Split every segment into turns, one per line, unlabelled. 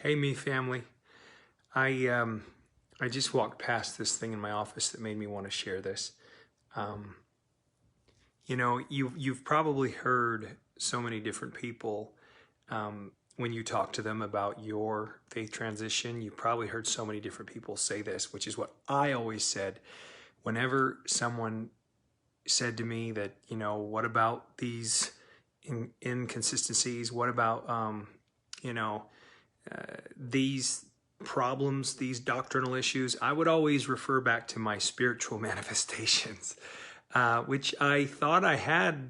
Hey, me family. I um, I just walked past this thing in my office that made me want to share this. Um, you've probably heard so many different people when you talk to them about your faith transition. You probably heard so many different people say this, which is what I always said whenever someone said to me that, what about these inconsistencies? What about you know these problems, these doctrinal issues? I would always refer back to my spiritual manifestations, which I thought I had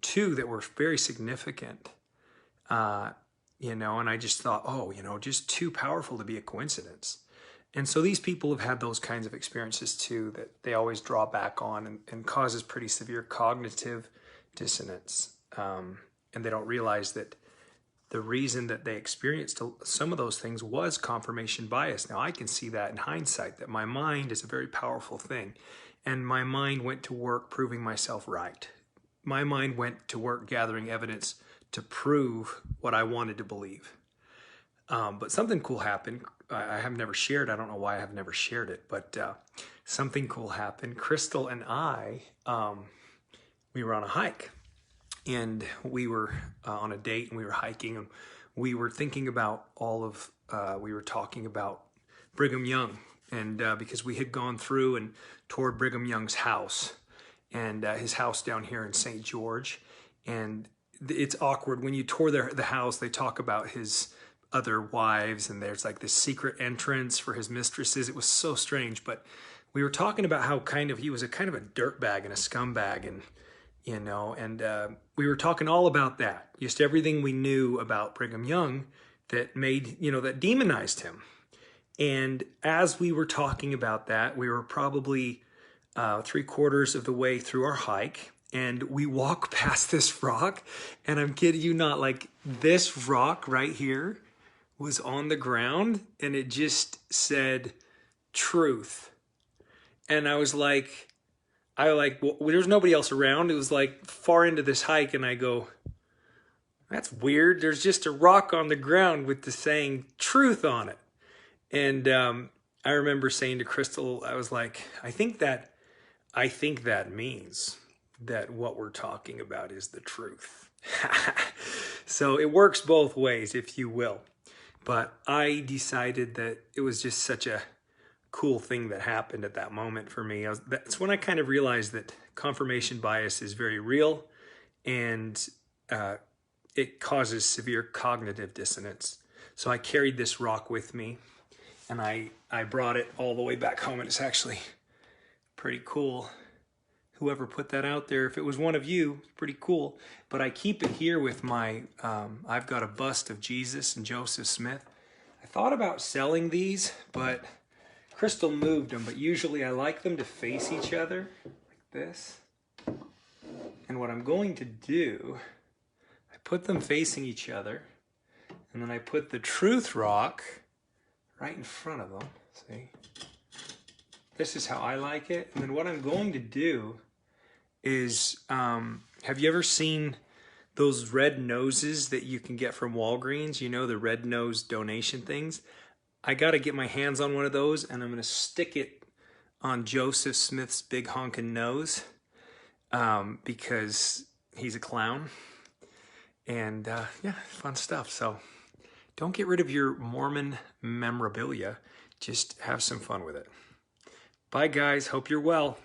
two that were very significant, and I just thought, oh, just too powerful to be a coincidence. And so these people have had those kinds of experiences too that they always draw back on and causes pretty severe cognitive dissonance. And they don't realize that the reason that they experienced some of those things was confirmation bias. Now, I can see that in hindsight, that my mind is a very powerful thing. And my mind went to work proving myself right. My mind went to work gathering evidence to prove what I wanted to believe. But something cool happened. I have never shared. I don't know why I have never shared it, but something cool happened. Crystal and I, we were on a hike. And we were on a date, and we were hiking, and we were thinking about we were talking about Brigham Young. And because we had gone through and toured Brigham Young's house, and his house down here in St. George. And it's awkward when you tour the house. They talk about his other wives, and there's like this secret entrance for his mistresses. It was so strange, but we were talking about how he was a kind of a dirtbag and a scumbag, and we were talking all about that, just everything we knew about Brigham Young that that demonized him. And as we were talking about that, we were probably 3/4 of the way through our hike, and we walk past this rock, and I'm kidding you not, like this rock right here was on the ground, and it just said truth. And I was like, well, there's nobody else around. It was like far into this hike, and I go, that's weird. There's just a rock on the ground with the saying truth on it. And I remember saying to Crystal, I was like, I think that means that what we're talking about is the truth. So it works both ways, if you will. But I decided that it was just such a cool thing that happened at that moment for me. That's when I kind of realized that confirmation bias is very real, and it causes severe cognitive dissonance. So I carried this rock with me, and I brought it all the way back home, and it's actually pretty cool. Whoever put that out there, if it was one of you, pretty cool. But I keep it here with my, I've got a bust of Jesus and Joseph Smith. I thought about selling these, but Crystal moved them. But usually I like them to face each other like this. And what I'm going to do, I put them facing each other, and then I put the truth rock right in front of them. See? This is how I like it. And then what I'm going to do is, have you ever seen those red noses that you can get from Walgreens? You know, the red nose donation things? I got to get my hands on one of those, and I'm going to stick it on Joseph Smith's big honking nose, because he's a clown. And yeah, fun stuff. So don't get rid of your Mormon memorabilia. Just have some fun with it. Bye, guys. Hope you're well.